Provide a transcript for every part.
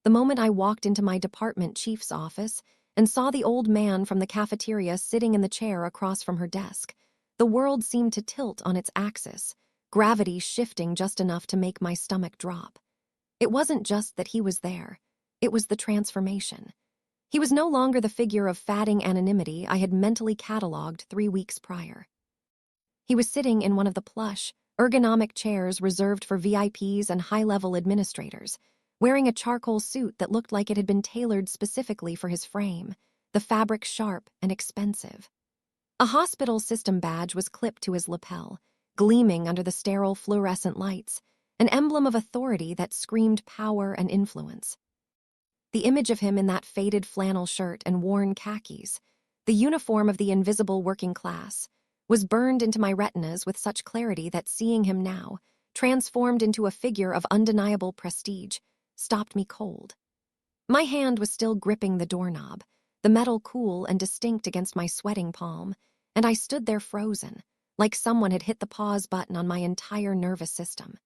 The moment I walked into my department chief's office and saw the old man from the cafeteria sitting in the chair across from her desk, the world seemed to tilt on its axis, gravity shifting just enough to make my stomach drop. It wasn't just that he was there, it was the transformation. He was no longer the figure of fatting anonymity I had mentally catalogued 3 weeks prior. He was sitting in one of the plush, ergonomic chairs reserved for VIPs and high-level administrators, wearing a charcoal suit that looked like it had been tailored specifically for his frame, the fabric sharp and expensive. A hospital system badge was clipped to his lapel, gleaming under the sterile fluorescent lights, an emblem of authority that screamed power and influence. The image of him in that faded flannel shirt and worn khakis, the uniform of the invisible working class, was burned into my retinas with such clarity that seeing him now, transformed into a figure of undeniable prestige, stopped me cold. My hand was still gripping the doorknob, the metal cool and distinct against my sweating palm, and I stood there frozen, like someone had hit the pause button on my entire nervous system.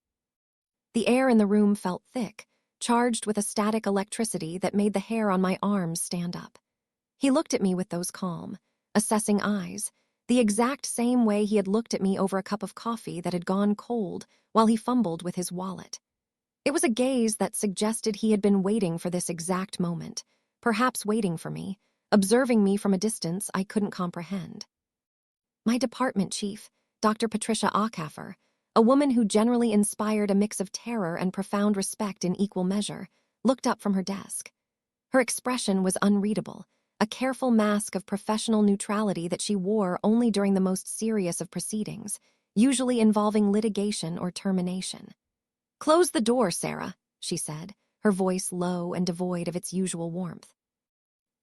The air in the room felt thick, charged with a static electricity that made the hair on my arms stand up. He looked at me with those calm, assessing eyes, the exact same way he had looked at me over a cup of coffee that had gone cold while he fumbled with his wallet. It was a gaze that suggested he had been waiting for this exact moment, perhaps waiting for me, observing me from a distance I couldn't comprehend. My department chief, Dr. Patricia Acaffer, a woman who generally inspired a mix of terror and profound respect in equal measure, looked up from her desk. Her expression was unreadable, a careful mask of professional neutrality that she wore only during the most serious of proceedings, usually involving litigation or termination. "Close the door, Sarah," she said, her voice low and devoid of its usual warmth.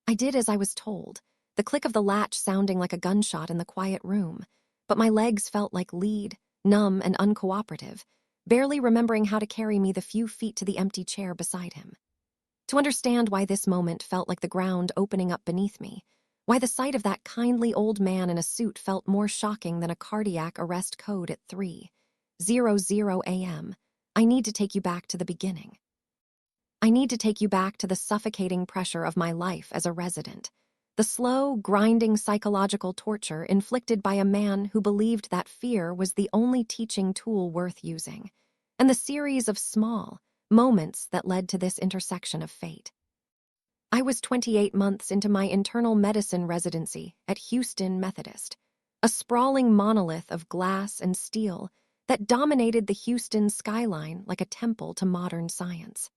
I did as I was told, the click of the latch sounding like a gunshot in the quiet room, but my legs felt like lead, numb and uncooperative, barely remembering how to carry me the few feet to the empty chair beside him. To understand why this moment felt like the ground opening up beneath me, why the sight of that kindly old man in a suit felt more shocking than a cardiac arrest code at 3:00 a.m., I need to take you back to the beginning. I need to take you back to the suffocating pressure of my life as a resident, the slow, grinding psychological torture inflicted by a man who believed that fear was the only teaching tool worth using, and the series of small moments that led to this intersection of fate. I was 28 months into my internal medicine residency at Houston Methodist, a sprawling monolith of glass and steel that dominated the Houston skyline like a temple to modern science.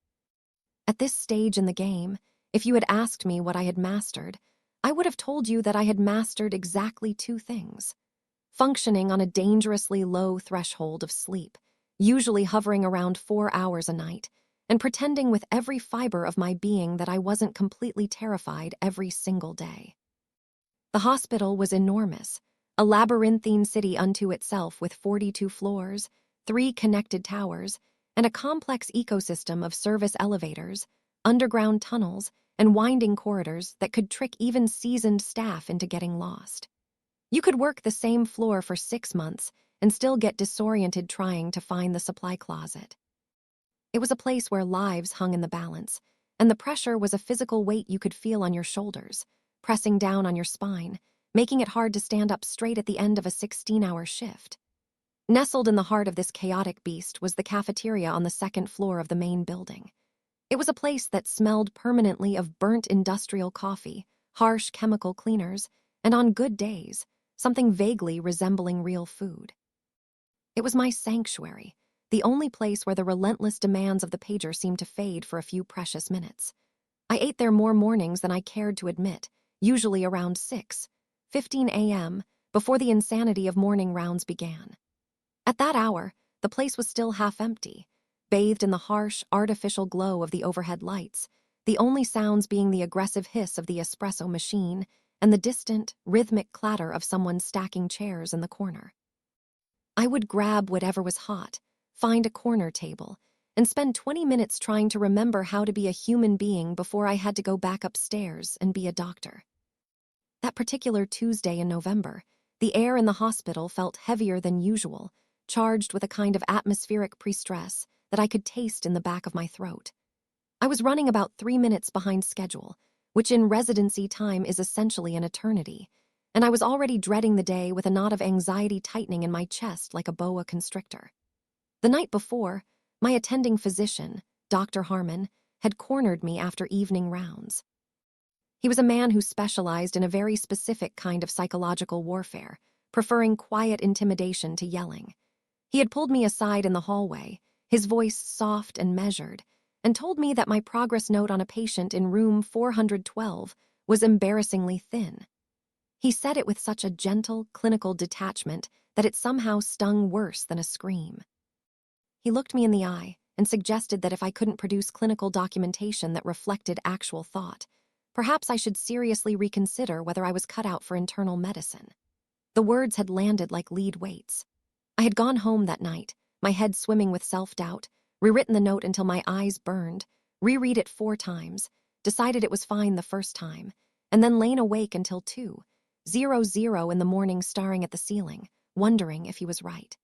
At this stage in the game, if you had asked me what I had mastered, I would have told you that I had mastered exactly 2 things: functioning on a dangerously low threshold of sleep, usually hovering around 4 hours a night, and pretending with every fiber of my being that I wasn't completely terrified every single day. The hospital was enormous, a labyrinthine city unto itself with 42 floors, 3 connected towers, and a complex ecosystem of service elevators, underground tunnels, and winding corridors that could trick even seasoned staff into getting lost. You could work the same floor for 6 months and still get disoriented trying to find the supply closet. It was a place where lives hung in the balance, and the pressure was a physical weight you could feel on your shoulders, pressing down on your spine, making it hard to stand up straight at the end of a 16-hour shift. Nestled in the heart of this chaotic beast was the cafeteria on the 2nd floor of the main building. It was a place that smelled permanently of burnt industrial coffee, harsh chemical cleaners, and on good days, something vaguely resembling real food. It was my sanctuary, the only place where the relentless demands of the pager seemed to fade for a few precious minutes. I ate there more mornings than I cared to admit, usually around 6:15 a.m., before the insanity of morning rounds began. At that hour, the place was still half empty, bathed in the harsh, artificial glow of the overhead lights, the only sounds being the aggressive hiss of the espresso machine and the distant, rhythmic clatter of someone stacking chairs in the corner. I would grab whatever was hot, find a corner table, and spend 20 minutes trying to remember how to be a human being before I had to go back upstairs and be a doctor. That particular Tuesday in November, the air in the hospital felt heavier than usual, charged with a kind of atmospheric pre-stress that I could taste in the back of my throat. I was running about 3 minutes behind schedule, which in residency time is essentially an eternity, and I was already dreading the day with a knot of anxiety tightening in my chest like a boa constrictor. The night before, my attending physician, Dr. Harmon, had cornered me after evening rounds. He was a man who specialized in a very specific kind of psychological warfare, preferring quiet intimidation to yelling. He had pulled me aside in the hallway, his voice soft and measured, and told me that my progress note on a patient in room 412 was embarrassingly thin. He said it with such a gentle, clinical detachment that it somehow stung worse than a scream. He looked me in the eye and suggested that if I couldn't produce clinical documentation that reflected actual thought, perhaps I should seriously reconsider whether I was cut out for internal medicine. The words had landed like lead weights. I had gone home that night, my head swimming with self-doubt, rewritten the note until my eyes burned, reread it 4 times, decided it was fine the first time, and then lain awake until 2:00 in the morning staring at the ceiling, wondering if he was right.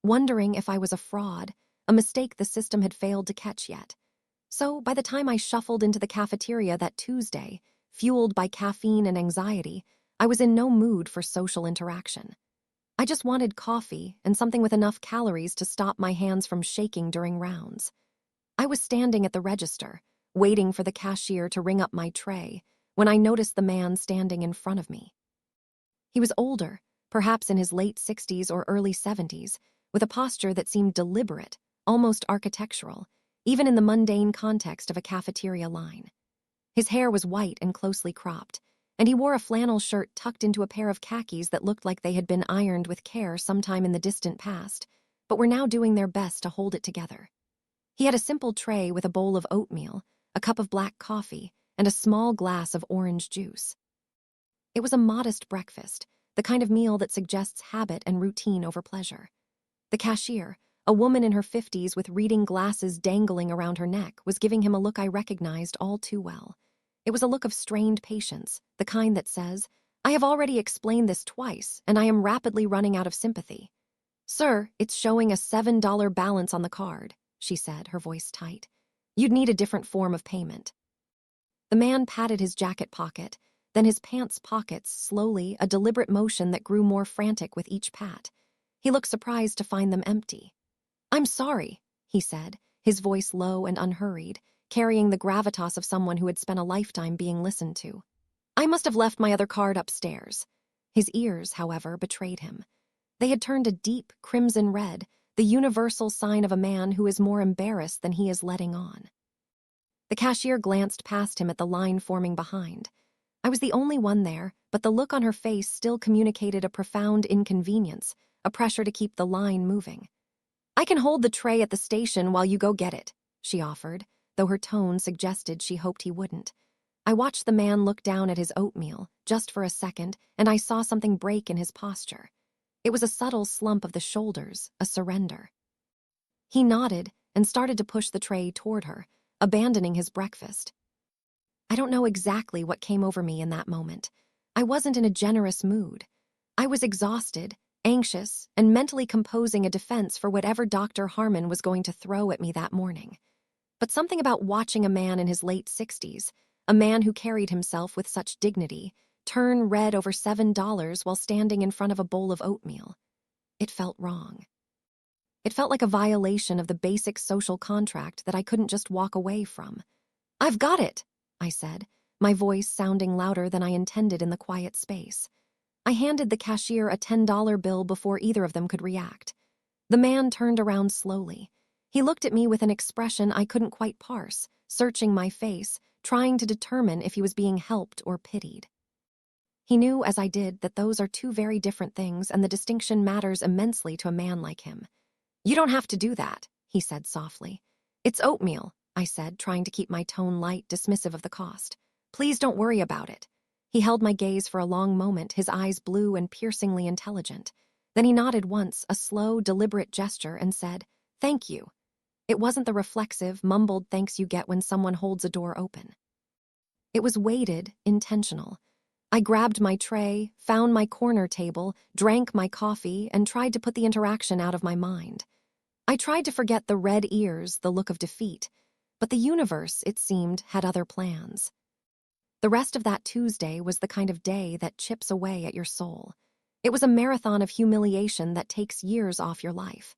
Wondering if I was a fraud, a mistake the system had failed to catch yet. So by the time I shuffled into the cafeteria that Tuesday, fueled by caffeine and anxiety, I was in no mood for social interaction. I just wanted coffee and something with enough calories to stop my hands from shaking during rounds. I was standing at the register, waiting for the cashier to ring up my tray, when I noticed the man standing in front of me. He was older, perhaps in his late 60s or early 70s, with a posture that seemed deliberate, almost architectural, even in the mundane context of a cafeteria line. His hair was white and closely cropped, and he wore a flannel shirt tucked into a pair of khakis that looked like they had been ironed with care sometime in the distant past, but were now doing their best to hold it together. He had a simple tray with a bowl of oatmeal, a cup of black coffee, and a small glass of orange juice. It was a modest breakfast, the kind of meal that suggests habit and routine over pleasure. The cashier, a woman in her 50s with reading glasses dangling around her neck, was giving him a look I recognized all too well. It was a look of strained patience, the kind that says, "I have already explained this twice, and I am rapidly running out of sympathy." "Sir, it's showing a $7 balance on the card," she said, her voice tight. "You'd need a different form of payment." The man patted his jacket pocket, then his pants pockets slowly, a deliberate motion that grew more frantic with each pat. He looked surprised to find them empty. "I'm sorry," he said, his voice low and unhurried, carrying the gravitas of someone who had spent a lifetime being listened to. "I must have left my other card upstairs." His ears, however, betrayed him. They had turned a deep crimson red, the universal sign of a man who is more embarrassed than he is letting on. The cashier glanced past him at the line forming behind. I was the only one there, but the look on her face still communicated a profound inconvenience, a pressure to keep the line moving. "I can hold the tray at the station while you go get it," she offered, though her tone suggested she hoped he wouldn't. I watched the man look down at his oatmeal, just for a second, and I saw something break in his posture. It was a subtle slump of the shoulders, a surrender. He nodded and started to push the tray toward her, abandoning his breakfast. I don't know exactly what came over me in that moment. I wasn't in a generous mood. I was exhausted, anxious, and mentally composing a defense for whatever Dr. Harmon was going to throw at me that morning. But something about watching a man in his late 60s, a man who carried himself with such dignity, turn red over $7 while standing in front of a bowl of oatmeal. It felt wrong. It felt like a violation of the basic social contract that I couldn't just walk away from. "I've got it," I said, my voice sounding louder than I intended in the quiet space. I handed the cashier a $10 bill before either of them could react. The man turned around slowly. He looked at me with an expression I couldn't quite parse, searching my face, trying to determine if he was being helped or pitied. He knew, as I did, that those are two very different things, and the distinction matters immensely to a man like him. "You don't have to do that," he said softly. "It's oatmeal," I said, trying to keep my tone light, dismissive of the cost. "Please don't worry about it." He held my gaze for a long moment, his eyes blue and piercingly intelligent. Then he nodded once, a slow, deliberate gesture, and said, "Thank you." It wasn't the reflexive, mumbled thanks you get when someone holds a door open. It was weighted, intentional. I grabbed my tray, found my corner table, drank my coffee, and tried to put the interaction out of my mind. I tried to forget the red ears, the look of defeat. But the universe, it seemed, had other plans. The rest of that Tuesday was the kind of day that chips away at your soul. It was a marathon of humiliation that takes years off your life.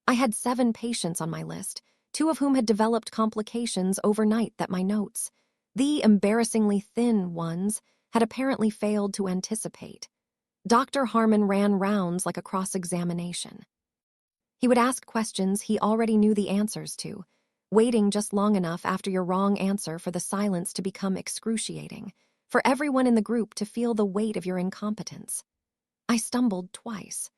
I had 7 patients on my list, 2 of whom had developed complications overnight that my notes, the embarrassingly thin ones, had apparently failed to anticipate. Dr. Harmon ran rounds like a cross-examination. He would ask questions he already knew the answers to, waiting just long enough after your wrong answer for the silence to become excruciating, for everyone in the group to feel the weight of your incompetence. I stumbled twice.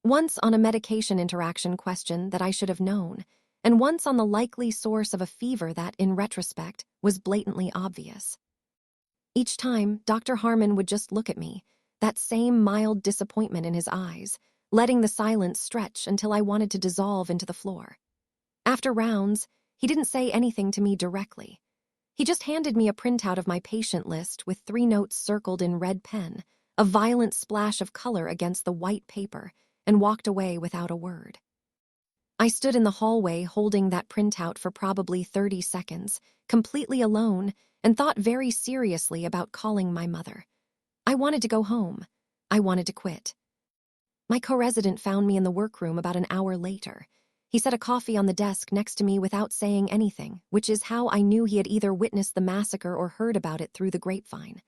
Once on a medication interaction question that I should have known, and once on the likely source of a fever that, in retrospect, was blatantly obvious. Each time, Dr. Harmon would just look at me, that same mild disappointment in his eyes, letting the silence stretch until I wanted to dissolve into the floor. After rounds, he didn't say anything to me directly. He just handed me a printout of my patient list with 3 notes circled in red pen, a violent splash of color against the white paper, and walked away without a word. I stood in the hallway holding that printout for probably 30 seconds, completely alone, and thought very seriously about calling my mother. I wanted to go home. I wanted to quit. My co-resident found me in the workroom about an hour later. He set a coffee on the desk next to me without saying anything, which is how I knew he had either witnessed the massacre or heard about it through the grapevine.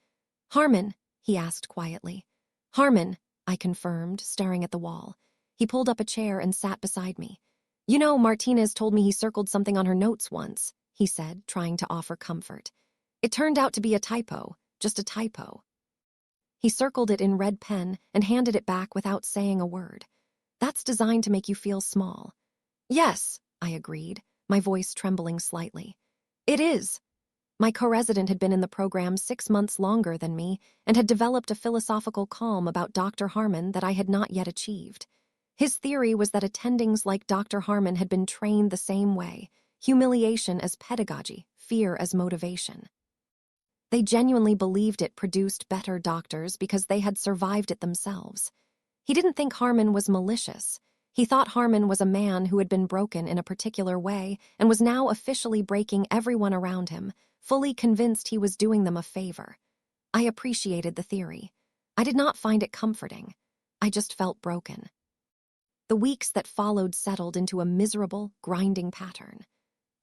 "Harmon," he asked quietly. "Harmon," I confirmed, staring at the wall. He pulled up a chair and sat beside me. "You know, Martinez told me he circled something on her notes once," he said, trying to offer comfort. "It turned out to be a typo, just a typo." He circled it in red pen and handed it back without saying a word. That's designed to make you feel small. "Yes," I agreed, my voice trembling slightly. "It is." My co-resident had been in the program 6 months longer than me and had developed a philosophical calm about Dr. Harmon that I had not yet achieved. His theory was that attendings like Dr. Harmon had been trained the same way, humiliation as pedagogy, fear as motivation. They genuinely believed it produced better doctors because they had survived it themselves. He didn't think Harmon was malicious. He thought Harmon was a man who had been broken in a particular way and was now officially breaking everyone around him, fully convinced he was doing them a favor. I appreciated the theory. I did not find it comforting. I just felt broken. The weeks that followed settled into a miserable, grinding pattern.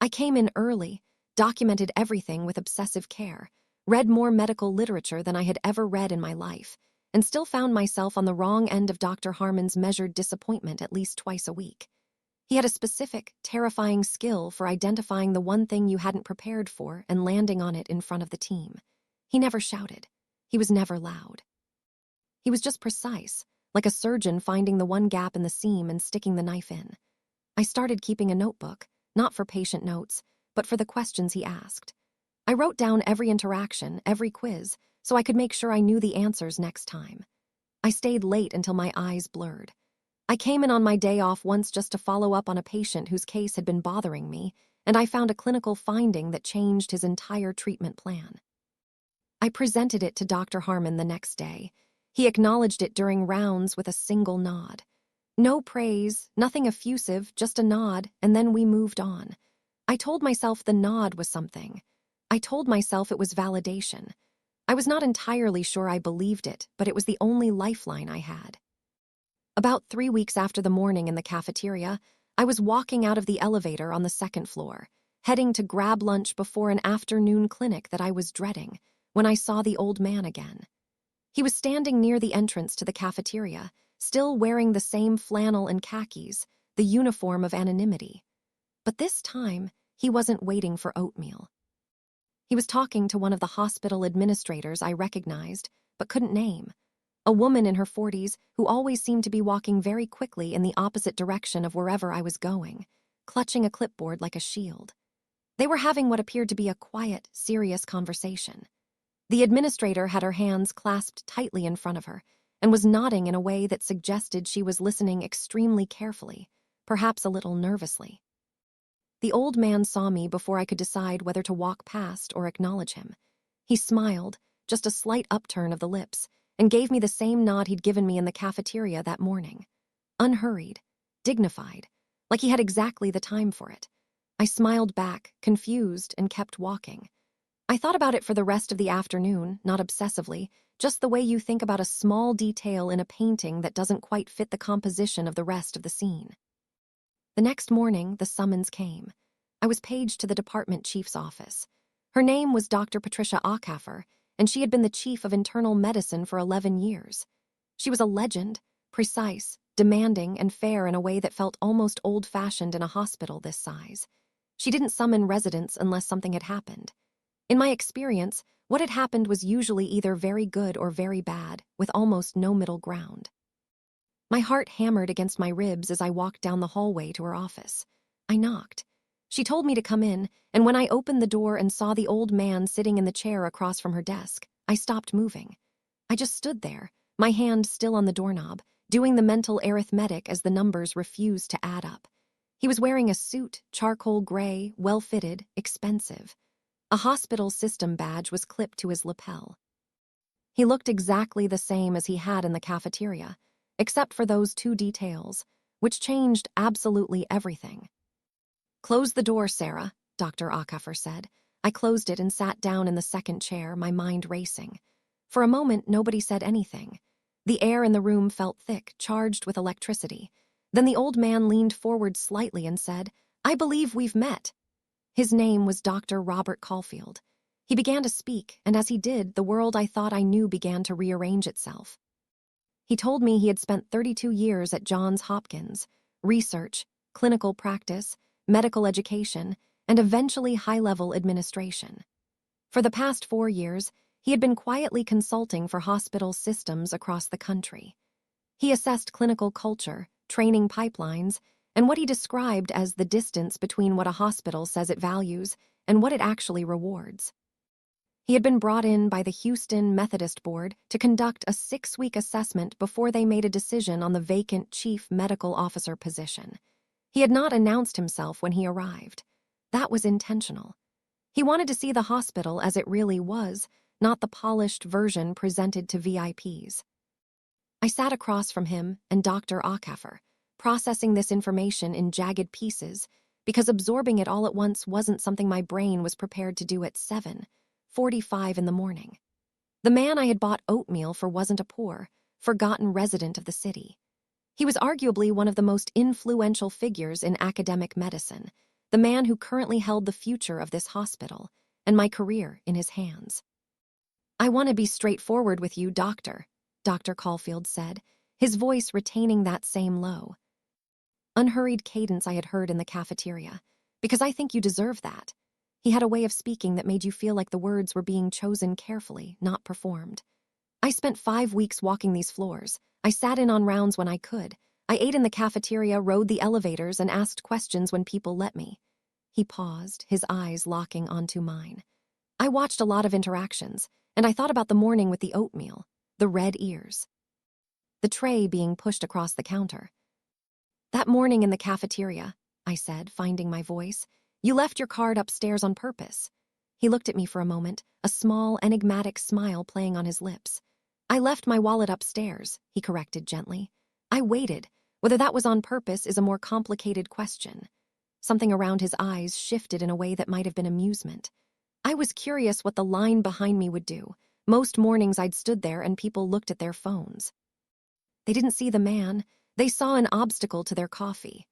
I came in early, documented everything with obsessive care, read more medical literature than I had ever read in my life, and still found myself on the wrong end of Dr. Harmon's measured disappointment at least twice a week. He had a specific, terrifying skill for identifying the one thing you hadn't prepared for and landing on it in front of the team. He never shouted. He was never loud. He was just precise, like a surgeon finding the one gap in the seam and sticking the knife in. I started keeping a notebook, not for patient notes, but for the questions he asked. I wrote down every interaction, every quiz, so I could make sure I knew the answers next time. I stayed late until my eyes blurred. I came in on my day off once just to follow up on a patient whose case had been bothering me, and I found a clinical finding that changed his entire treatment plan. I presented it to Dr. Harmon the next day. He acknowledged it during rounds with a single nod. No praise, nothing effusive, just a nod, and then we moved on. I told myself the nod was something. I told myself it was validation. I was not entirely sure I believed it, but it was the only lifeline I had. About 3 weeks after the morning in the cafeteria, I was walking out of the elevator on the 2nd floor, heading to grab lunch before an afternoon clinic that I was dreading, when I saw the old man again. He was standing near the entrance to the cafeteria, still wearing the same flannel and khakis, the uniform of anonymity. But this time, he wasn't waiting for oatmeal. He was talking to one of the hospital administrators I recognized, but couldn't name. A woman in her 40s who always seemed to be walking very quickly in the opposite direction of wherever I was going, clutching a clipboard like a shield. They were having what appeared to be a quiet, serious conversation. The administrator had her hands clasped tightly in front of her and was nodding in a way that suggested she was listening extremely carefully, perhaps a little nervously. The old man saw me before I could decide whether to walk past or acknowledge him. He smiled, just a slight upturn of the lips, and gave me the same nod he'd given me in the cafeteria that morning. Unhurried, dignified, like he had exactly the time for it. I smiled back, confused, and kept walking. I thought about it for the rest of the afternoon, not obsessively, just the way you think about a small detail in a painting that doesn't quite fit the composition of the rest of the scene. The next morning, the summons came. I was paged to the department chief's office. Her name was Dr. Patricia Acaffer, and she had been the chief of internal medicine for 11 years. She was a legend, precise, demanding, and fair in a way that felt almost old-fashioned in a hospital this size. She didn't summon residents unless something had happened. In my experience, what had happened was usually either very good or very bad, with almost no middle ground. My heart hammered against my ribs as I walked down the hallway to her office. I knocked. She told me to come in, and when I opened the door and saw the old man sitting in the chair across from her desk, I stopped moving. I just stood there, my hand still on the doorknob, doing the mental arithmetic as the numbers refused to add up. He was wearing a suit, charcoal gray, well-fitted, expensive. A hospital system badge was clipped to his lapel. He looked exactly the same as he had in the cafeteria, except for those two details, which changed absolutely everything. "Close the door, Sarah," Dr. Acaffer said. I closed it and sat down in the second chair, my mind racing. For a moment, nobody said anything. The air in the room felt thick, charged with electricity. Then the old man leaned forward slightly and said, "I believe we've met." His name was Dr. Robert Caulfield. He began to speak, and as he did, the world I thought I knew began to rearrange itself. He told me he had spent 32 years at Johns Hopkins, research, clinical practice, medical education, and eventually high-level administration. For the past 4 years, he had been quietly consulting for hospital systems across the country. He assessed clinical culture, training pipelines, and what he described as the distance between what a hospital says it values and what it actually rewards. He had been brought in by the Houston Methodist Board to conduct a 6-week assessment before they made a decision on the vacant chief medical officer position. He had not announced himself when he arrived. That was intentional. He wanted to see the hospital as it really was, not the polished version presented to VIPs. I sat across from him and Dr. Acaffer, processing this information in jagged pieces, because absorbing it all at once wasn't something my brain was prepared to do at 7:45 in the morning. The man I had bought oatmeal for wasn't a poor, forgotten resident of the city. He was arguably one of the most influential figures in academic medicine, the man who currently held the future of this hospital, and my career in his hands. "I want to be straightforward with you, Doctor," Dr. Caulfield said, his voice retaining that same low, unhurried cadence I had heard in the cafeteria, "because I think you deserve that." He had a way of speaking that made you feel like the words were being chosen carefully, not performed. "I spent 5 weeks walking these floors. I sat in on rounds when I could. I ate in the cafeteria, rode the elevators, and asked questions when people let me." He paused, his eyes locking onto mine. "I watched a lot of interactions, and I thought about the morning with the oatmeal, the red ears, the tray being pushed across the counter. That morning in the cafeteria," I said, finding my voice, "you left your card upstairs on purpose." He looked at me for a moment, a small, enigmatic smile playing on his lips. "I left my wallet upstairs," he corrected gently. I waited. Whether that was on purpose is a more complicated question. Something around his eyes shifted in a way that might have been amusement. I was curious what the line behind me would do. Most mornings I'd stood there and people looked at their phones. They didn't see the man. They saw an obstacle to their coffee.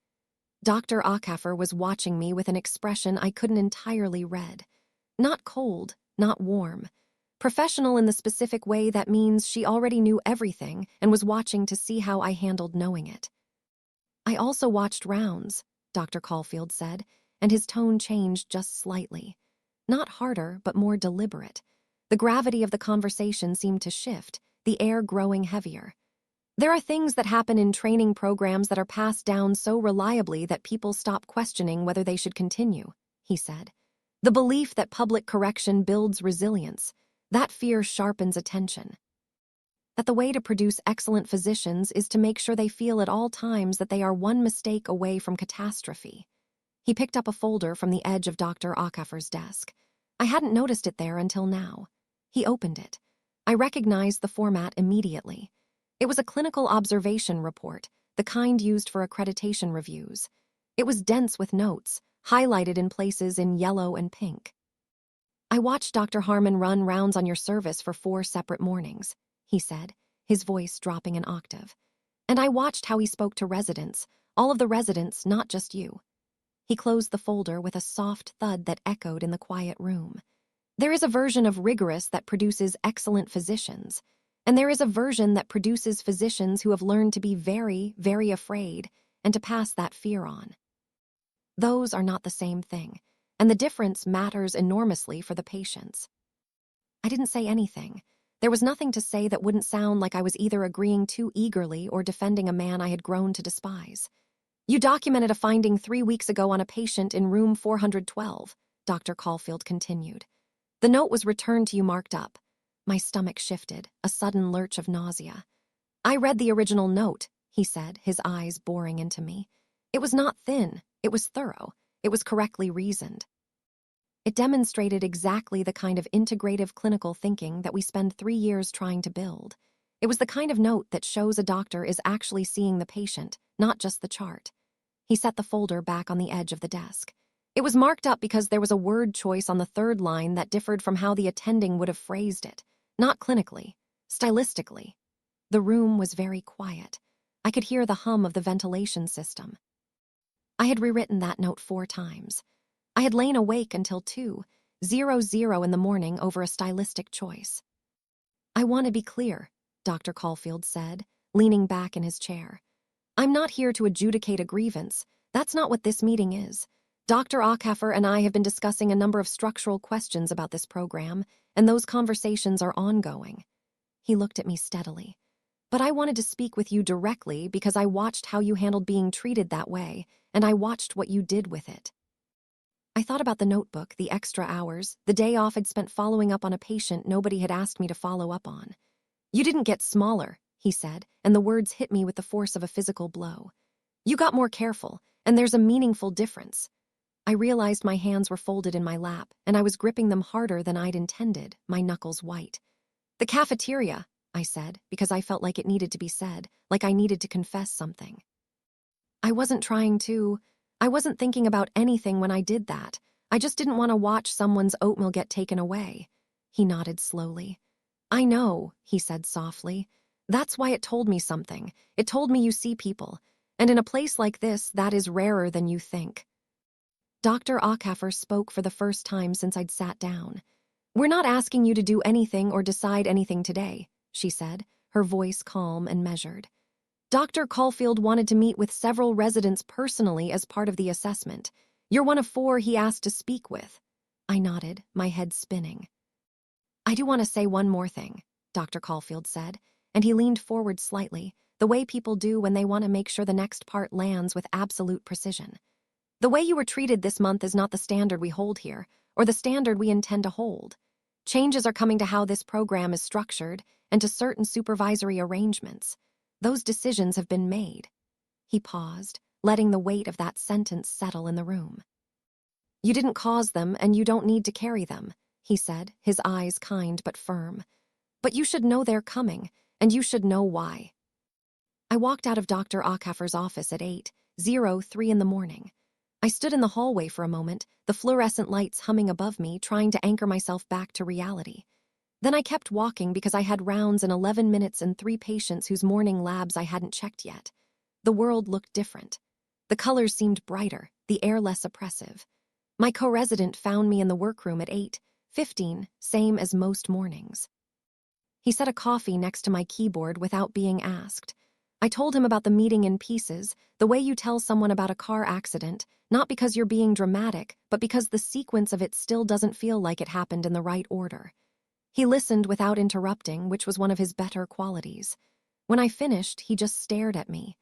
Dr. Acaffer was watching me with an expression I couldn't entirely read. Not cold, not warm. Professional in the specific way that means she already knew everything and was watching to see how I handled knowing it. "I also watched rounds," Dr. Caulfield said, and his tone changed just slightly. Not harder, but more deliberate. The gravity of the conversation seemed to shift, the air growing heavier. "There are things that happen in training programs that are passed down so reliably that people stop questioning whether they should continue," he said. "The belief that public correction builds resilience, that fear sharpens attention. That the way to produce excellent physicians is to make sure they feel at all times that they are one mistake away from catastrophe." He picked up a folder from the edge of Dr. Acaffer's desk. I hadn't noticed it there until now. He opened it. I recognized the format immediately. It was a clinical observation report, the kind used for accreditation reviews. It was dense with notes, highlighted in places in yellow and pink. "I watched Dr. Harmon run rounds on your service for 4 separate mornings," he said, his voice dropping an octave. "And I watched how he spoke to residents, all of the residents, not just you." He closed the folder with a soft thud that echoed in the quiet room. There is a version of rigorous that produces excellent physicians, and there is a version that produces physicians who have learned to be very, very afraid and to pass that fear on. Those are not the same thing, and the difference matters enormously for the patients. I didn't say anything. There was nothing to say that wouldn't sound like I was either agreeing too eagerly or defending a man I had grown to despise. "You documented a finding 3 weeks ago on a patient in room 412, Dr. Caulfield continued. "The note was returned to you marked up." My stomach shifted, a sudden lurch of nausea. "I read the original note," he said, his eyes boring into me. "It was not thin, it was thorough, it was correctly reasoned." It demonstrated exactly the kind of integrative clinical thinking that we spend 3 years trying to build. It was the kind of note that shows a doctor is actually seeing the patient, not just the chart. He set the folder back on the edge of the desk. It was marked up because there was a word choice on the 3rd line that differed from how the attending would have phrased it, not clinically, stylistically. The room was very quiet. I could hear the hum of the ventilation system. I had rewritten that note 4 times. I had lain awake until 2:00 in the morning over a stylistic choice. "I want to be clear," Dr. Caulfield said, leaning back in his chair. "I'm not here to adjudicate a grievance. That's not what this meeting is. Dr. Ackafer and I have been discussing a number of structural questions about this program, and those conversations are ongoing." He looked at me steadily. "But I wanted to speak with you directly because I watched how you handled being treated that way, and I watched what you did with it." I thought about the notebook, the extra hours, the day off I'd spent following up on a patient nobody had asked me to follow up on. "You didn't get smaller," he said, and the words hit me with the force of a physical blow. "You got more careful, and there's a meaningful difference." I realized my hands were folded in my lap, and I was gripping them harder than I'd intended, my knuckles white. "The cafeteria," I said, because I felt like it needed to be said, like I needed to confess something. I wasn't thinking about anything when I did that. I just didn't want to watch someone's oatmeal get taken away. He nodded slowly. "I know," he said softly. "That's why it told me something. It told me you see people. And in a place like this, that is rarer than you think." Dr. Ackafer spoke for the first time since I'd sat down. "We're not asking you to do anything or decide anything today," she said, her voice calm and measured. "Dr. Caulfield wanted to meet with several residents personally as part of the assessment. You're one of 4 he asked to speak with." I nodded, my head spinning. "I do want to say one more thing," Dr. Caulfield said, and he leaned forward slightly, the way people do when they want to make sure the next part lands with absolute precision. "The way you were treated this month is not the standard we hold here, or the standard we intend to hold. Changes are coming to how this program is structured and to certain supervisory arrangements. Those decisions have been made." He paused, letting the weight of that sentence settle in the room. "You didn't cause them, and you don't need to carry them," he said, his eyes kind but firm. "But you should know they're coming, and you should know why." I walked out of Dr. Ackafer's office at 8:03 in the morning. I stood in the hallway for a moment, the fluorescent lights humming above me, trying to anchor myself back to reality. Then I kept walking because I had rounds in 11 minutes and 3 patients whose morning labs I hadn't checked yet. The world looked different. The colors seemed brighter, the air less oppressive. My co-resident found me in the workroom at 8:15, same as most mornings. He set a coffee next to my keyboard without being asked. I told him about the meeting in pieces, the way you tell someone about a car accident, not because you're being dramatic, but because the sequence of it still doesn't feel like it happened in the right order. He listened without interrupting, which was one of his better qualities. When I finished, he just stared at me.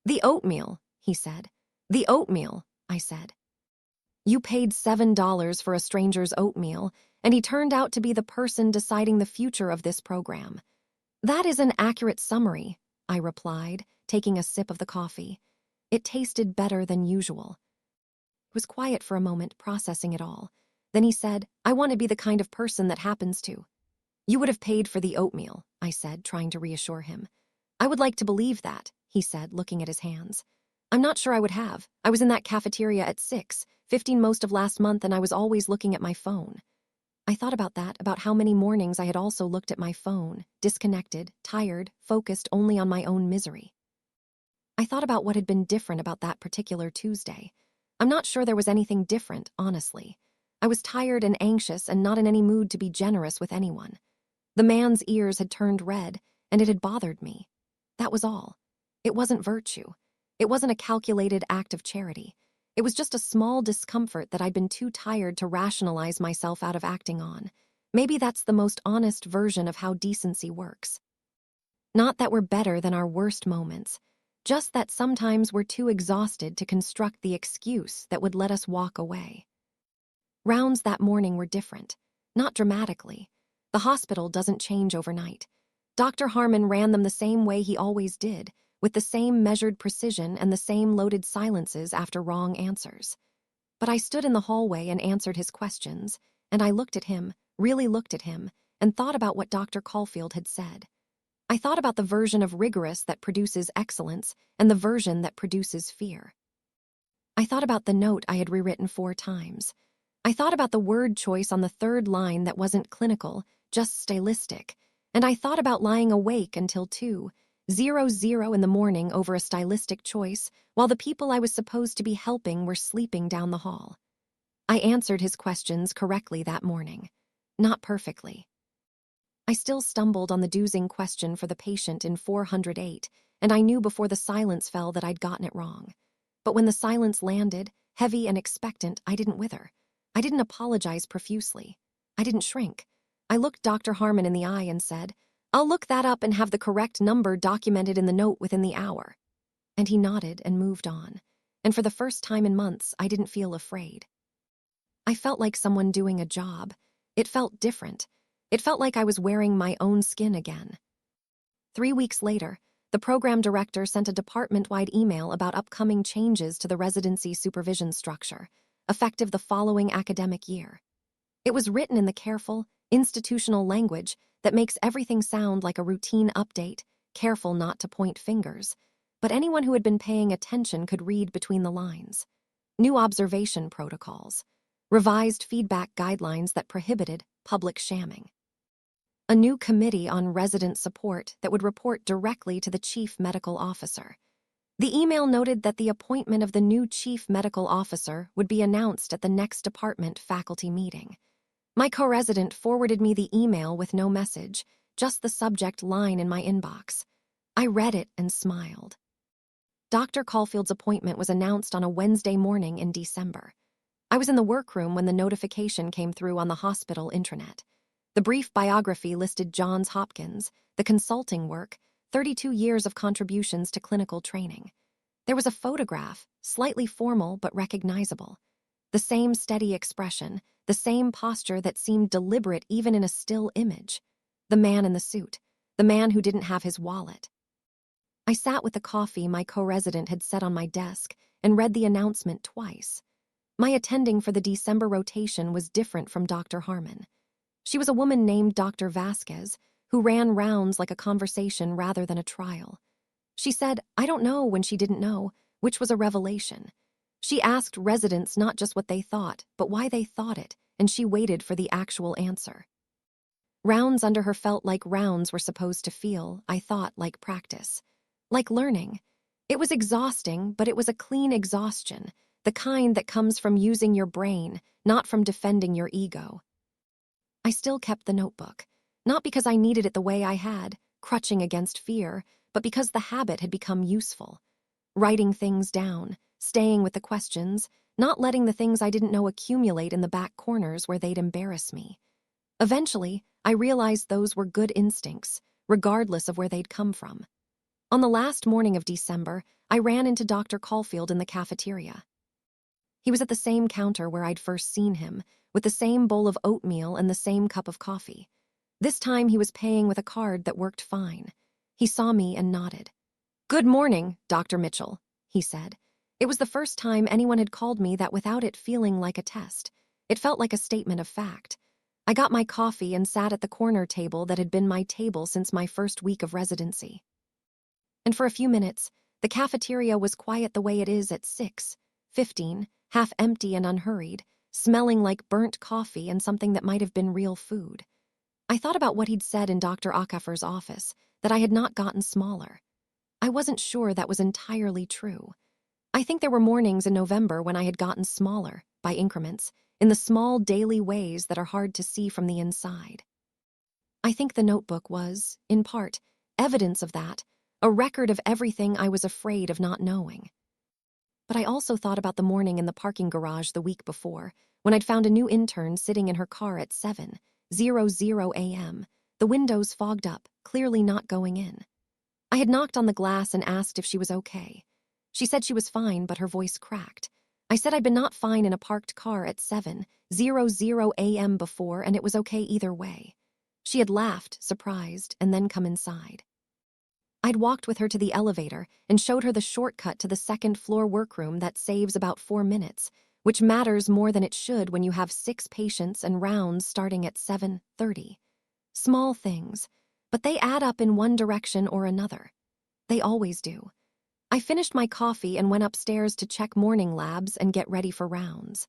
"The oatmeal," he said. "The oatmeal," I said. "You paid $7 for a stranger's oatmeal, and he turned out to be the person deciding the future of this program." "That is an accurate summary," I replied, taking a sip of the coffee. It tasted better than usual. He was quiet for a moment, processing it all. Then he said, "I want to be the kind of person that happens to." "You would have paid for the oatmeal," I said, trying to reassure him. "I would like to believe that," he said, looking at his hands. "I'm not sure I would have. I was in that cafeteria at 6, 15 most of last month, and I was always looking at my phone. I thought about that, about how many mornings I had also looked at my phone, disconnected, tired, focused only on my own misery. I thought about what had been different about that particular Tuesday. I'm not sure there was anything different, honestly. I was tired and anxious and not in any mood to be generous with anyone. The man's ears had turned red, and it had bothered me. That was all. It wasn't virtue. It wasn't a calculated act of charity. It was just a small discomfort that I'd been too tired to rationalize myself out of acting on. Maybe that's the most honest version of how decency works. Not that we're better than our worst moments, just that sometimes we're too exhausted to construct the excuse that would let us walk away. Rounds that morning were different, not dramatically. The hospital doesn't change overnight. Dr. Harmon ran them the same way he always did, with the same measured precision and the same loaded silences after wrong answers. But I stood in the hallway and answered his questions, and I looked at him, really looked at him, and thought about what Dr. Caulfield had said. I thought about the version of rigorous that produces excellence and the version that produces fear. I thought about the note I had rewritten 4 times. I thought about the word choice on the 3rd line that wasn't clinical, just stylistic, and I thought about lying awake until 2:00 in the morning over a stylistic choice while the people I was supposed to be helping were sleeping down the hall. I answered his questions correctly that morning. Not perfectly. I still stumbled on the dozing question for the patient in 408, and I knew before the silence fell that I'd gotten it wrong. But when the silence landed, heavy and expectant, I didn't wither. I didn't apologize profusely. I didn't shrink. I looked Dr. Harmon in the eye and said, "I'll look that up and have the correct number documented in the note within the hour." And he nodded and moved on. And for the first time in months, I didn't feel afraid. I felt like someone doing a job. It felt different. It felt like I was wearing my own skin again. 3 weeks later, the program director sent a department-wide email about upcoming changes to the residency supervision structure, effective the following academic year. It was written in the careful, institutional language that makes everything sound like a routine update, careful not to point fingers, but anyone who had been paying attention could read between the lines. New observation protocols, revised feedback guidelines that prohibited public shamming. A new committee on resident support that would report directly to the chief medical officer. The email noted that the appointment of the new chief medical officer would be announced at the next department faculty meeting. My co-resident forwarded me the email with no message, just the subject line in my inbox. I read it and smiled. Dr. Caulfield's appointment was announced on a Wednesday morning in December. I was in the workroom when the notification came through on the hospital intranet. The brief biography listed Johns Hopkins, the consulting work, 32 years of contributions to clinical training. There was a photograph, slightly formal but recognizable. The same steady expression, the same posture that seemed deliberate even in a still image. The man in the suit, the man who didn't have his wallet. I sat with the coffee my co-resident had set on my desk and read the announcement twice. My attending for the December rotation was different from Dr. Harmon. She was a woman named Dr. Vasquez, who ran rounds like a conversation rather than a trial. She said, "I don't know," when she didn't know, which was a revelation. She asked residents not just what they thought, but why they thought it, and she waited for the actual answer. Rounds under her felt like rounds were supposed to feel, I thought, like practice. Like learning. It was exhausting, but it was a clean exhaustion, the kind that comes from using your brain, not from defending your ego. I still kept the notebook, not because I needed it the way I had, crutching against fear, but because the habit had become useful. Writing things down, staying with the questions, not letting the things I didn't know accumulate in the back corners where they'd embarrass me. Eventually, I realized those were good instincts, regardless of where they'd come from. On the last morning of December, I ran into Dr. Caulfield in the cafeteria. He was at the same counter where I'd first seen him, with the same bowl of oatmeal and the same cup of coffee. This time he was paying with a card that worked fine. He saw me and nodded. "Good morning, Dr. Mitchell," he said. It was the first time anyone had called me that without it feeling like a test. It felt like a statement of fact. I got my coffee and sat at the corner table that had been my table since my first week of residency. And for a few minutes, the cafeteria was quiet the way it is at 6:15, half empty and unhurried, smelling like burnt coffee and something that might have been real food. I thought about what he'd said in Dr. Akafer's office, that I had not gotten smaller. I wasn't sure that was entirely true. I think there were mornings in November when I had gotten smaller, by increments, in the small daily ways that are hard to see from the inside. I think the notebook was, in part, evidence of that, a record of everything I was afraid of not knowing. But I also thought about the morning in the parking garage the week before, when I'd found a new intern sitting in her car at 7:00 a.m., the windows fogged up, clearly not going in. I had knocked on the glass and asked if she was okay. She said she was fine, but her voice cracked. I said I'd been not fine in a parked car at 7:00 a.m. before, and it was okay either way. She had laughed, surprised, and then come inside. I'd walked with her to the elevator and showed her the shortcut to the second-floor workroom that saves about 4 minutes, which matters more than it should when you have 6 patients and rounds starting at 7:30. Small things, but they add up in one direction or another. They always do. I finished my coffee and went upstairs to check morning labs and get ready for rounds.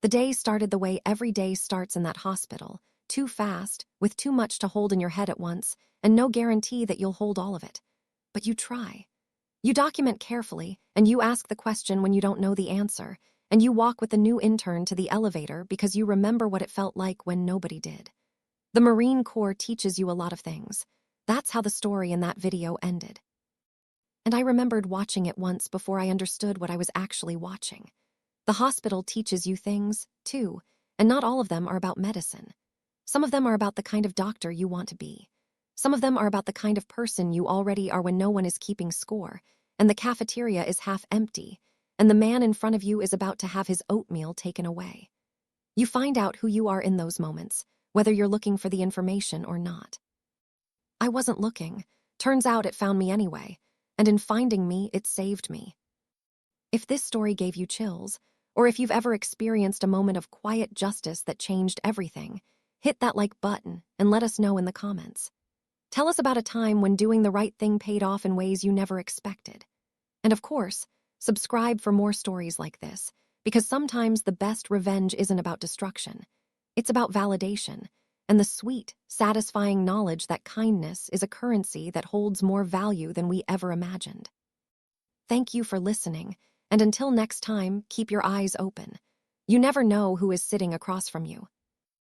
The day started the way every day starts in that hospital, too fast, with too much to hold in your head at once, and no guarantee that you'll hold all of it. But you try. You document carefully, and you ask the question when you don't know the answer, and you walk with the new intern to the elevator because you remember what it felt like when nobody did. The Marine Corps teaches you a lot of things. That's how the story in that video ended. And I remembered watching it once before I understood what I was actually watching. The hospital teaches you things, too, and not all of them are about medicine. Some of them are about the kind of doctor you want to be. Some of them are about the kind of person you already are when no one is keeping score, and the cafeteria is half empty, and the man in front of you is about to have his oatmeal taken away. You find out who you are in those moments, whether you're looking for the information or not. I wasn't looking. Turns out it found me anyway, and in finding me, it saved me. If this story gave you chills, or if you've ever experienced a moment of quiet justice that changed everything, hit that like button and let us know in the comments. Tell us about a time when doing the right thing paid off in ways you never expected. And of course, subscribe for more stories like this, because sometimes the best revenge isn't about destruction. It's about validation, and the sweet, satisfying knowledge that kindness is a currency that holds more value than we ever imagined. Thank you for listening, and until next time, keep your eyes open. You never know who is sitting across from you.